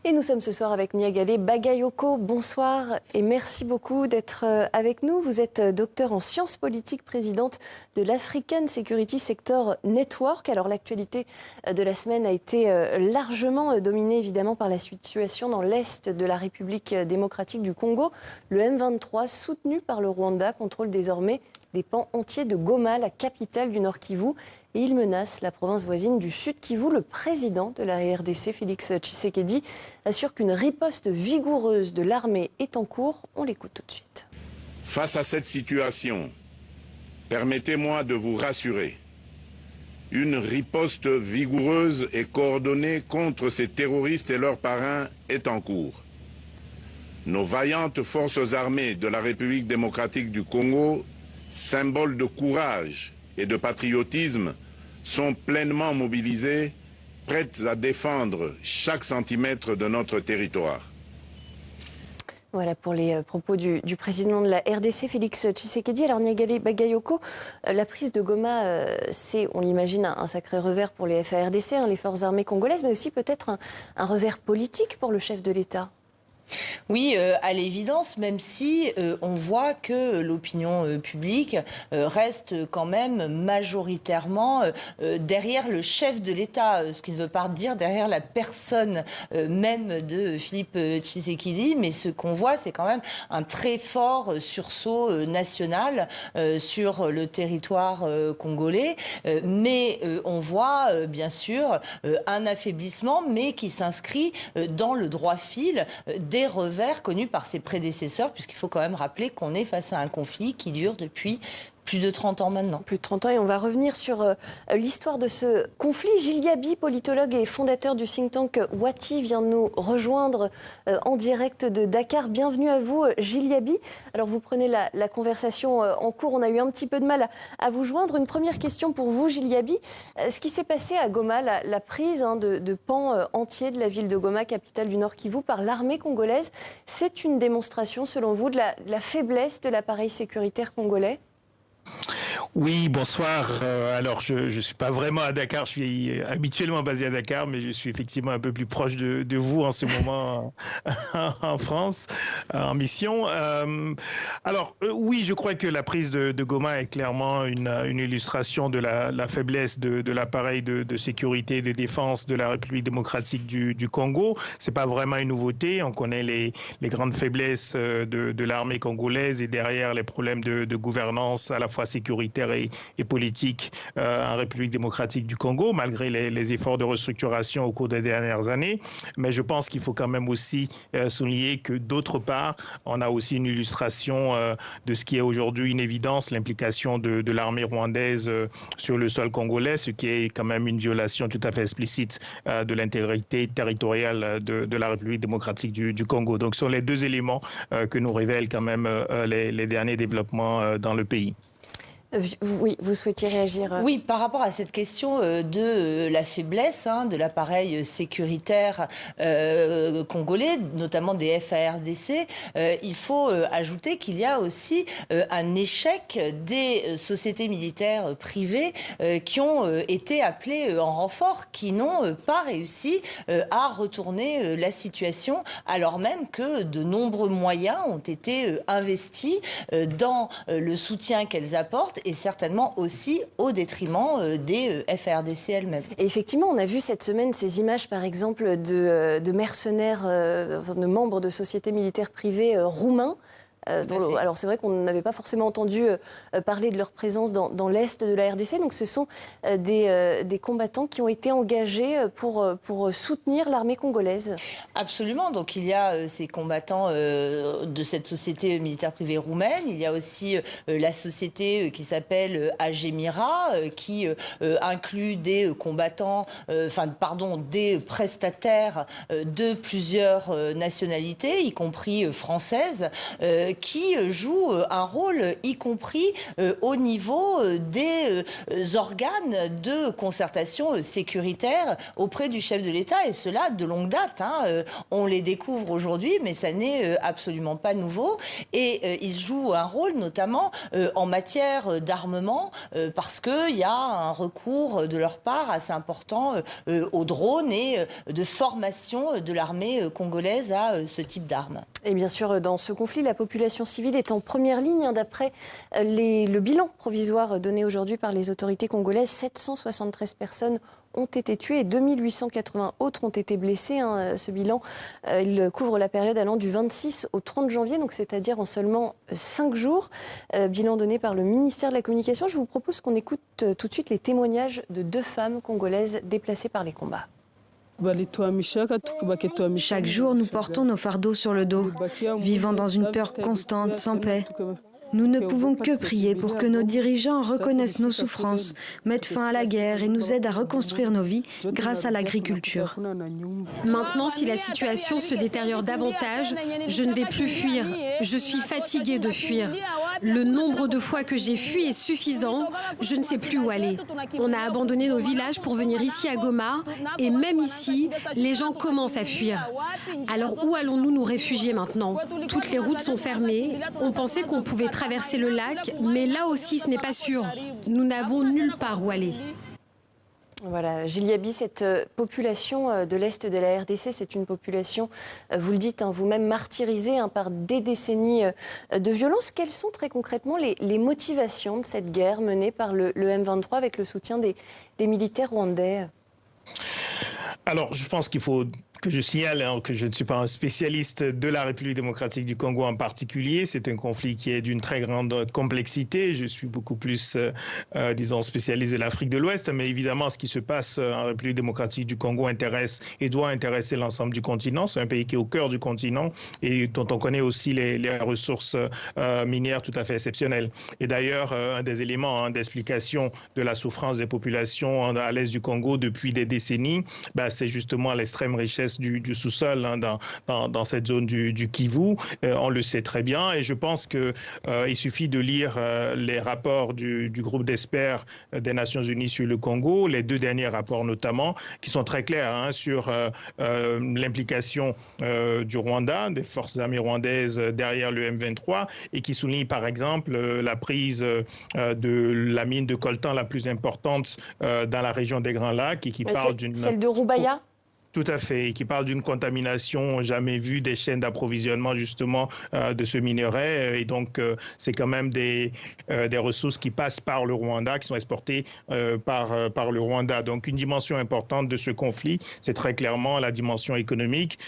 Et nous sommes ce soir avec Niagale Bagayoko. Bonsoir et merci beaucoup d'être avec nous. Vous êtes docteur en sciences politiques, présidente de l'African Security Sector Network. Alors l'actualité de la semaine a été largement dominée évidemment par la situation dans l'est de la République démocratique du Congo. Le M23, soutenu par le Rwanda, contrôle désormais des pans entiers de Goma, la capitale du Nord Kivu. Et il menace la province voisine du Sud Kivu. Le président de la RDC, Félix Tshisekedi, assure qu'une riposte vigoureuse de l'armée est en cours. On l'écoute tout de suite. Face à cette situation, permettez-moi de vous rassurer. Une riposte vigoureuse et coordonnée contre ces terroristes et leurs parrains est en cours. Nos vaillantes forces armées de la République démocratique du Congo, symboles de courage et de patriotisme, sont pleinement mobilisées, prêtes à défendre chaque centimètre de notre territoire. Voilà pour les propos du président de la RDC, Félix Tshisekedi. Alors Niagale Bagayoko, la prise de Goma, c'est, on l'imagine, un sacré revers pour les FARDC, les forces armées congolaises, mais aussi peut-être un revers politique pour le chef de l'État. Oui, à l'évidence, même si on voit que l'opinion publique reste quand même majoritairement derrière le chef de l'État, ce qui ne veut pas dire derrière la personne même de Philippe Tshisekedi, mais ce qu'on voit, c'est quand même un très fort sursaut national sur le territoire congolais, mais on voit bien sûr un affaiblissement, mais qui s'inscrit dans le droit fil des revers connus par ses prédécesseurs, puisqu'il faut quand même rappeler qu'on est face à un conflit qui dure depuis plus de 30 ans maintenant. Plus de 30 ans, et on va revenir sur l'histoire de ce conflit. Gilles Yaby, politologue et fondateur du think tank Wati, vient de nous rejoindre en direct de Dakar. Bienvenue à vous, Gilles Yaby. Alors vous prenez la conversation en cours, on a eu un petit peu de mal à vous joindre. Une première question pour vous, Gilles Yaby. Ce qui s'est passé à Goma, la prise de pans entiers de la ville de Goma, capitale du Nord Kivu, par l'armée congolaise, c'est une démonstration, selon vous, de la faiblesse de l'appareil sécuritaire congolais ? Oui, bonsoir. Alors, je ne suis pas vraiment à Dakar, je suis habituellement basé à Dakar, mais je suis effectivement un peu plus proche de vous en ce moment en France, en mission. Oui, je crois que la prise de Goma est clairement une illustration de la faiblesse de l'appareil de sécurité et de défense de la République démocratique du Congo. C'est pas vraiment une nouveauté. On connaît les grandes faiblesses de l'armée congolaise et derrière les problèmes de gouvernance à la fois sécuritaire et politique en République démocratique du Congo, malgré les efforts de restructuration au cours des dernières années. Mais je pense qu'il faut quand même aussi souligner que d'autre part, on a aussi une illustration de ce qui est aujourd'hui une évidence, l'implication de l'armée rwandaise sur le sol congolais, ce qui est quand même une violation tout à fait explicite de l'intégrité territoriale de la République démocratique du Congo. Donc ce sont les deux éléments que nous révèlent quand même les derniers développements dans le pays. Oui, vous souhaitiez réagir? Oui, par rapport à cette question de la faiblesse de l'appareil sécuritaire congolais, notamment des FARDC, il faut ajouter qu'il y a aussi un échec des sociétés militaires privées qui ont été appelées en renfort, qui n'ont pas réussi à retourner la situation, alors même que de nombreux moyens ont été investis dans le soutien qu'elles apportent, et certainement aussi au détriment des FARDC elles-mêmes. Et effectivement, on a vu cette semaine ces images, par exemple, de mercenaires, de membres de sociétés militaires privées roumains. Alors c'est vrai qu'on n'avait pas forcément entendu parler de leur présence dans l'est de la RDC. Donc ce sont des combattants qui ont été engagés pour soutenir l'armée congolaise. Absolument. Donc il y a ces combattants de cette société militaire privée roumaine. Il y a aussi la société qui s'appelle Agemira, qui inclut des combattants, des prestataires de plusieurs nationalités, y compris françaises, qui jouent un rôle, y compris au niveau des organes de concertation sécuritaire auprès du chef de l'État, et cela de longue date. On les découvre aujourd'hui, mais ça n'est absolument pas nouveau. Et ils jouent un rôle notamment en matière d'armement, parce qu'il y a un recours de leur part assez important aux drones et de formation de l'armée congolaise à ce type d'armes. Et bien sûr, dans ce conflit, la population civile est en première ligne. D'après le bilan provisoire donné aujourd'hui par les autorités congolaises, 773 personnes ont été tuées et 2880 autres ont été blessées. Ce bilan, il couvre la période allant du 26 au 30 janvier, donc c'est-à-dire en seulement 5 jours. Bilan donné par le ministère de la Communication. Je vous propose qu'on écoute tout de suite les témoignages de 2 femmes congolaises déplacées par les combats. Chaque jour, nous portons nos fardeaux sur le dos, vivant dans une peur constante, sans paix. Nous ne pouvons que prier pour que nos dirigeants reconnaissent nos souffrances, mettent fin à la guerre et nous aident à reconstruire nos vies grâce à l'agriculture. Maintenant, si la situation se détériore davantage, je ne vais plus fuir. Je suis fatiguée de fuir. Le nombre de fois que j'ai fui est suffisant. Je ne sais plus où aller. On a abandonné nos villages pour venir ici à Goma et même ici, les gens commencent à fuir. Alors où allons-nous nous réfugier maintenant? Toutes les routes sont fermées. On pensait qu'on pouvait traverser le lac, mais là aussi ce n'est pas sûr. Nous n'avons nulle part où aller. Voilà, Gilles Yaby, cette population de l'Est de la RDC, c'est une population, vous le dites vous-même, martyrisée par des décennies de violence. Quelles sont très concrètement les motivations de cette guerre menée par le M23 avec le soutien des militaires rwandais? Alors, je pense qu'il faut que je signale que je ne suis pas un spécialiste de la République démocratique du Congo en particulier. C'est un conflit qui est d'une très grande complexité. Je suis beaucoup plus, disons, spécialiste de l'Afrique de l'Ouest. Mais évidemment, ce qui se passe en République démocratique du Congo intéresse et doit intéresser l'ensemble du continent. C'est un pays qui est au cœur du continent et dont on connaît aussi les ressources minières tout à fait exceptionnelles. Et d'ailleurs, un des éléments d'explication de la souffrance des populations à l'est du Congo depuis des décennies, c'est justement l'extrême richesse du sous-sol dans cette zone du Kivu. On le sait très bien et je pense qu'il suffit de lire les rapports du groupe d'experts des Nations Unies sur le Congo, les 2 derniers rapports notamment, qui sont très clairs sur l'implication du Rwanda, des forces armées rwandaises derrière le M23 et qui soulignent par exemple la prise de la mine de coltan la plus importante dans la région des Grands Lacs et qui parle d'une... Celle de Rubaya ? Tout à fait, qui parle d'une contamination jamais vue des chaînes d'approvisionnement justement de ce minerai. Et donc, c'est quand même des ressources qui passent par le Rwanda, qui sont exportées par le Rwanda. Donc, une dimension importante de ce conflit, c'est très clairement la dimension économique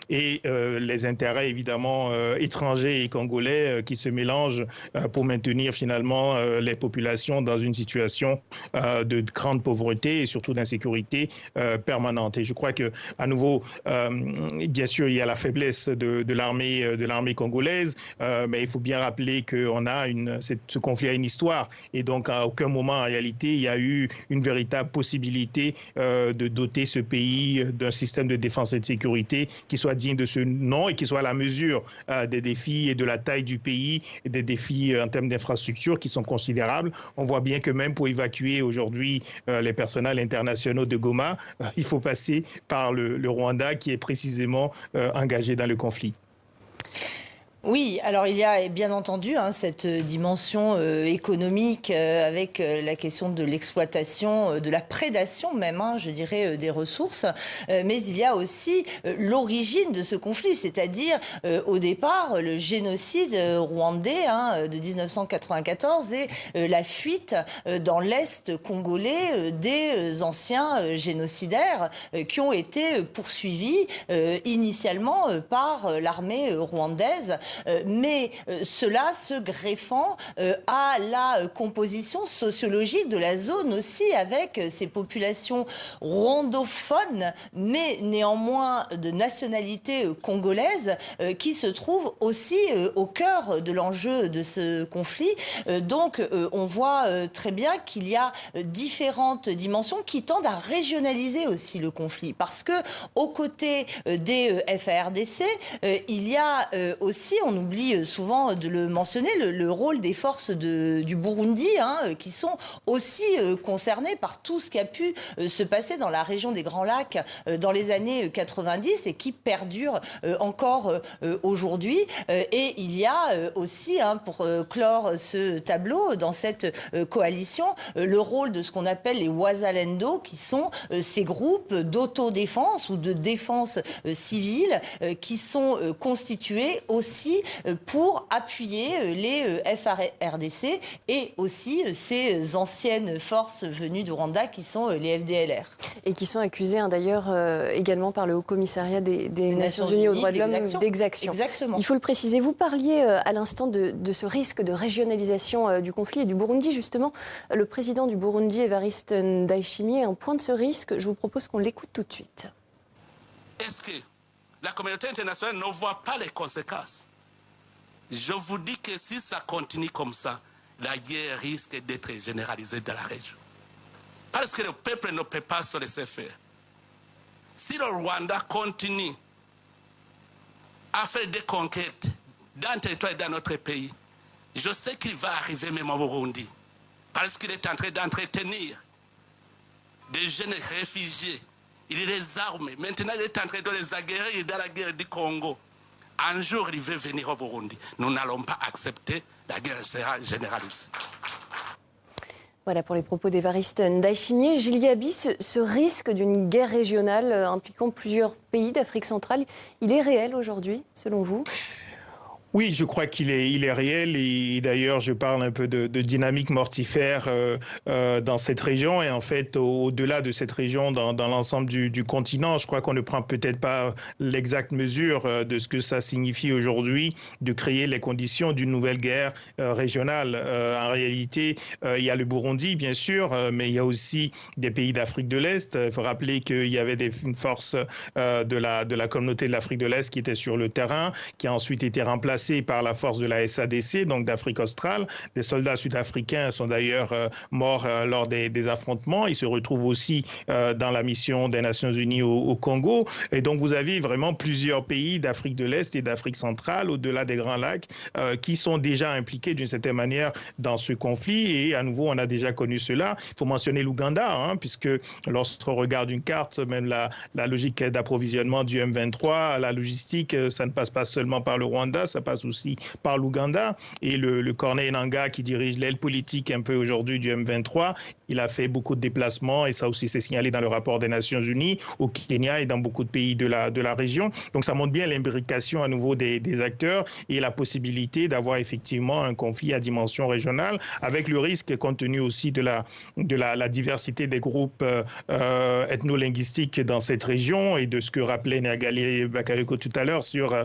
et les intérêts évidemment étrangers et congolais qui se mélangent pour maintenir finalement les populations dans une situation de grande pauvreté et surtout d'insécurité permanente. Et je crois que, à nouveau, bien sûr, il y a la faiblesse de l'armée congolaise, mais il faut bien rappeler que ce conflit a une histoire. Et donc, à aucun moment, en réalité, il y a eu une véritable possibilité de doter ce pays d'un système de défense et de sécurité qui soit digne de ce nom et qui soit à la mesure des défis et de la taille du pays et des défis en termes d'infrastructures qui sont considérables. On voit bien que même pour évacuer aujourd'hui les personnels internationaux de Goma, il faut passer par le Rwanda qui est précisément engagé dans le conflit. Oui, alors il y a bien entendu cette dimension économique avec la question de l'exploitation, de la prédation même, je dirais, des ressources. Mais il y a aussi l'origine de ce conflit, c'est-à-dire au départ le génocide rwandais de 1994 et la fuite dans l'Est congolais des anciens génocidaires qui ont été poursuivis initialement par l'armée rwandaise. Mais cela se greffant à la composition sociologique de la zone aussi, avec ces populations rwandophones, mais néanmoins de nationalité congolaise, qui se trouvent aussi au cœur de l'enjeu de ce conflit. Donc on voit très bien qu'il y a différentes dimensions qui tendent à régionaliser aussi le conflit, parce que aux côtés des FARDC, il y a aussi, on oublie souvent de le mentionner, le rôle des forces du Burundi, qui sont aussi concernées par tout ce qui a pu se passer dans la région des Grands Lacs dans les années 90 et qui perdure encore aujourd'hui. Et il y a aussi, pour clore ce tableau, dans cette coalition, le rôle de ce qu'on appelle les Wazalendo, qui sont ces groupes d'autodéfense ou de défense civile qui sont constitués aussi pour appuyer les FARDC et aussi ces anciennes forces venues du Rwanda qui sont les FDLR. Et qui sont accusés d'ailleurs également par le Haut-Commissariat des Nations Unies aux droits de l'homme d'exaction. Exactement. Il faut le préciser. Vous parliez à l'instant de ce risque de régionalisation du conflit et du Burundi. Justement, le président du Burundi, Evariste Ndayishimiye, est un point de ce risque. Je vous propose qu'on l'écoute tout de suite. Est-ce que la communauté internationale ne voit pas les conséquences? Je vous dis que si ça continue comme ça, la guerre risque d'être généralisée dans la région. Parce que le peuple ne peut pas se laisser faire. Si le Rwanda continue à faire des conquêtes dans le territoire et dans notre pays, je sais qu'il va arriver même au Burundi. Parce qu'il est en train d'entretenir des jeunes réfugiés. Il les arme. Maintenant, il est en train de les aguerrir dans la guerre du Congo. Un jour, il veut venir au Burundi. Nous n'allons pas accepter. La guerre sera généralisée. Voilà pour les propos d'Evariste Ndayishimiye. Gilles Yaby, ce risque d'une guerre régionale impliquant plusieurs pays d'Afrique centrale, il est réel aujourd'hui, selon vous ? Oui, je crois qu'il est réel et d'ailleurs je parle un peu de dynamique mortifère dans cette région et en fait au-delà de cette région dans l'ensemble du continent, je crois qu'on ne prend peut-être pas l'exacte mesure de ce que ça signifie aujourd'hui de créer les conditions d'une nouvelle guerre régionale. En réalité, il y a le Burundi bien sûr, mais il y a aussi des pays d'Afrique de l'Est. Il faut rappeler qu'il y avait une force de la communauté de l'Afrique de l'Est qui était sur le terrain, qui a ensuite été remplacée par la force de la SADC, donc d'Afrique australe. Des soldats sud-africains sont d'ailleurs morts lors des affrontements. Ils se retrouvent aussi dans la mission des Nations Unies au Congo. Et donc vous avez vraiment plusieurs pays d'Afrique de l'Est et d'Afrique centrale, au-delà des Grands Lacs, qui sont déjà impliqués d'une certaine manière dans ce conflit. Et à nouveau, on a déjà connu cela. Il faut mentionner l'Ouganda, puisque lorsqu'on regarde une carte, même la logique d'approvisionnement du M23, la logistique, ça ne passe pas seulement par le Rwanda, ça passe aussi par l'Ouganda. Et le Corneille Nangaa, qui dirige l'aile politique un peu aujourd'hui du M23, il a fait beaucoup de déplacements et ça aussi s'est signalé dans le rapport des Nations Unies au Kenya et dans beaucoup de pays de la région. Donc ça montre bien l'imbrication à nouveau des acteurs et la possibilité d'avoir effectivement un conflit à dimension régionale avec le risque, compte tenu aussi de la diversité des groupes ethno-linguistiques dans cette région et de ce que rappelait Néagalé Bakayoko tout à l'heure sur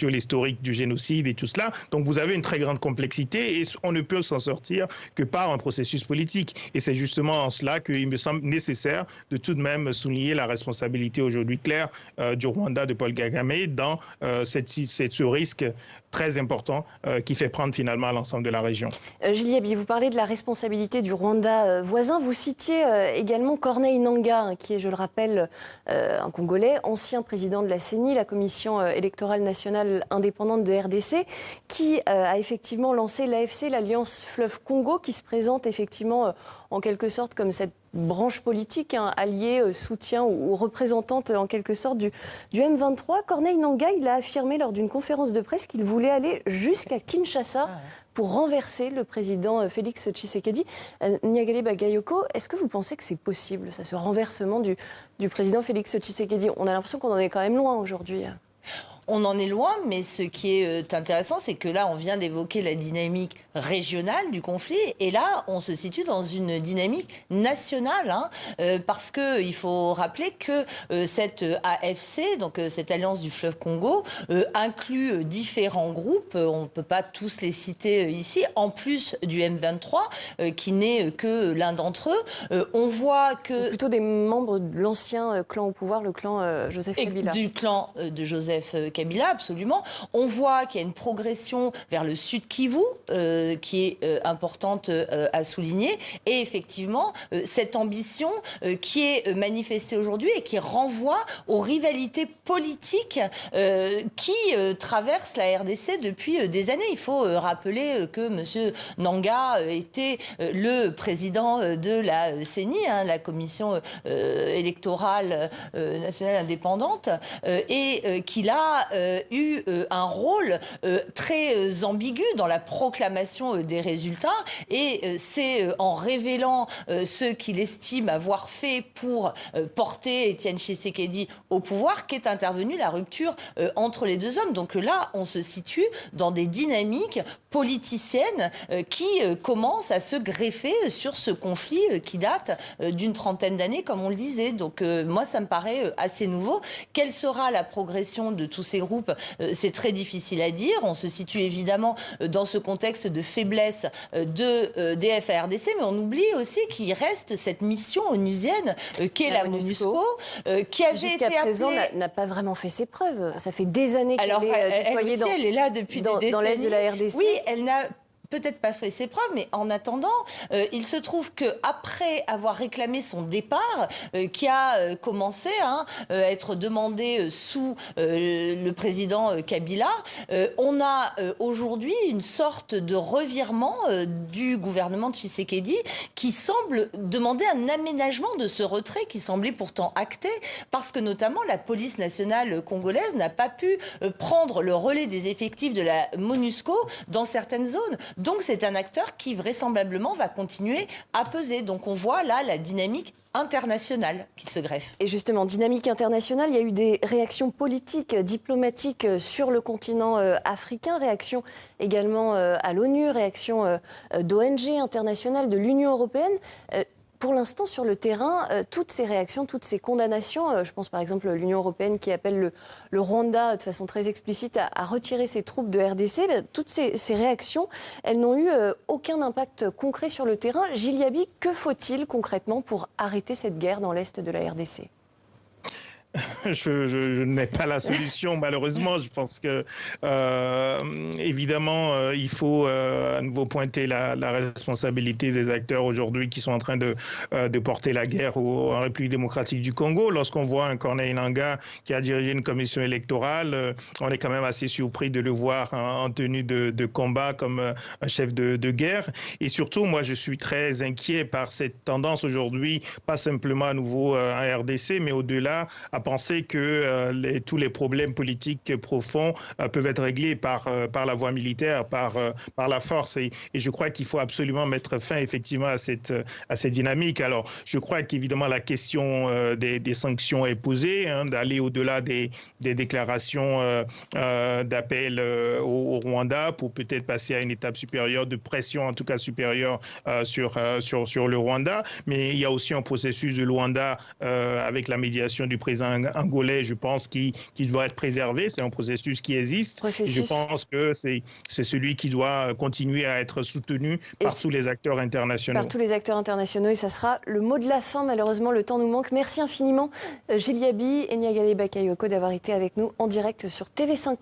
l'historique du génocide et tout cela. Donc vous avez une très grande complexité et on ne peut s'en sortir que par un processus politique. Et c'est justement en cela qu'il me semble nécessaire de tout de même souligner la responsabilité aujourd'hui claire du Rwanda de Paul Kagame dans ce risque très important qui fait prendre finalement à l'ensemble de la région. Gilles Yaby, vous parlez de la responsabilité du Rwanda voisin. Vous citiez également Corneille Nangaa, qui est, je le rappelle, un Congolais, ancien président de la CENI, la Commission électorale nationale indépendante de RDC, qui a effectivement lancé l'AFC, l'Alliance Fleuve Congo, qui se présente effectivement en quelque sorte comme cette branche politique, alliée, soutien ou représentante en quelque sorte du M23. Corneille Nangaa, il a affirmé lors d'une conférence de presse qu'il voulait aller jusqu'à Kinshasa pour renverser le président Félix Tshisekedi. Néagalé Bakayoko, est-ce que vous pensez que c'est possible, ça, ce renversement du président Félix Tshisekedi? On a l'impression qu'on en est quand même loin aujourd'hui. On en est loin, mais ce qui est intéressant, c'est que là, on vient d'évoquer la dynamique régionale du conflit, et là, on se situe dans une dynamique nationale, parce que il faut rappeler que cette AFC, donc cette Alliance du Fleuve Congo, inclut différents groupes. On ne peut pas tous les citer ici, en plus du M23, qui n'est que l'un d'entre eux. On voit que... Plutôt des membres de l'ancien clan au pouvoir, le clan Joseph Kabila. Du clan de Joseph Kabila, absolument. On voit qu'il y a une progression vers le Sud Kivu, qui est importante à souligner. Et effectivement, cette ambition qui est manifestée aujourd'hui et qui renvoie aux rivalités politiques qui traversent la RDC depuis des années. Il faut rappeler que M. Nanga était le président de la CENI, la Commission électorale nationale indépendante, et qu'il a eu un rôle très ambigu dans la proclamation des résultats. Et c'est en révélant ce qu'il estime avoir fait pour porter Étienne Tshisekedi au pouvoir qu'est intervenue la rupture entre les deux hommes. Donc là, on se situe dans des dynamiques politiciennes qui commencent à se greffer sur ce conflit qui date d'une trentaine d'années, comme on le disait. Donc moi, ça me paraît assez nouveau. Quelle sera la progression de tous ces groupes? C'est très difficile à dire. On se situe évidemment dans ce contexte de faiblesse des FARDC, mais on oublie aussi qu'il reste cette mission onusienne qu'est la MONUSCO, qui avait été jusqu'à présent appelée... n'a pas vraiment fait ses preuves. Ça fait des années qu'elle est déployée elle est là depuis des décennies. Dans l'est de la RDC. Oui, elle n'a peut-être pas fait ses preuves, mais en attendant, il se trouve qu'après avoir réclamé son départ, qui a commencé à être demandé sous le président Kabila, on a aujourd'hui une sorte de revirement du gouvernement de Tshisekedi qui semble demander un aménagement de ce retrait qui semblait pourtant acté, parce que notamment la police nationale congolaise n'a pas pu prendre le relais des effectifs de la MONUSCO dans certaines zones. Donc c'est un acteur qui vraisemblablement va continuer à peser. Donc on voit là la dynamique internationale qui se greffe. Et justement, dynamique internationale, il y a eu des réactions politiques, diplomatiques sur le continent africain, réaction également à l'ONU, réaction d'ONG internationales, de l'Union européenne. Pour l'instant, sur le terrain, toutes ces réactions, toutes ces condamnations, je pense par exemple à l'Union européenne qui appelle le Rwanda de façon très explicite à retirer ses troupes de RDC, toutes ces réactions, elles n'ont eu aucun impact concret sur le terrain. Gilles Yaby, que faut-il concrètement pour arrêter cette guerre dans l'est de la RDC ? Je n'ai pas la solution, malheureusement. Je pense que, évidemment, il faut à nouveau pointer la responsabilité des acteurs aujourd'hui qui sont en train de porter la guerre en République démocratique du Congo. Lorsqu'on voit un Corneille Nangaa qui a dirigé une commission électorale, on est quand même assez surpris de le voir en tenue de combat comme un chef de guerre. Et surtout, moi, je suis très inquiet par cette tendance aujourd'hui, pas simplement à nouveau en RDC, mais au-delà, à penser que tous les problèmes politiques profonds peuvent être réglés par la voie militaire, par la force. Et je crois qu'il faut absolument mettre fin effectivement à cette dynamique. Alors, je crois qu'évidemment la question des sanctions est posée, d'aller au-delà des déclarations d'appel au Rwanda pour peut-être passer à une étape supérieure de pression, en tout cas supérieure sur le Rwanda. Mais il y a aussi un processus de Luanda avec la médiation du président angolais, je pense, qui doit être préservé. C'est un processus qui existe. Et je pense que c'est celui qui doit continuer à être soutenu par tous les acteurs internationaux. Par tous les acteurs internationaux. Et ça sera le mot de la fin. Malheureusement, le temps nous manque. Merci infiniment, Gilles Yaby et Niagale Bakayoko, d'avoir été avec nous en direct sur TV5 Monde.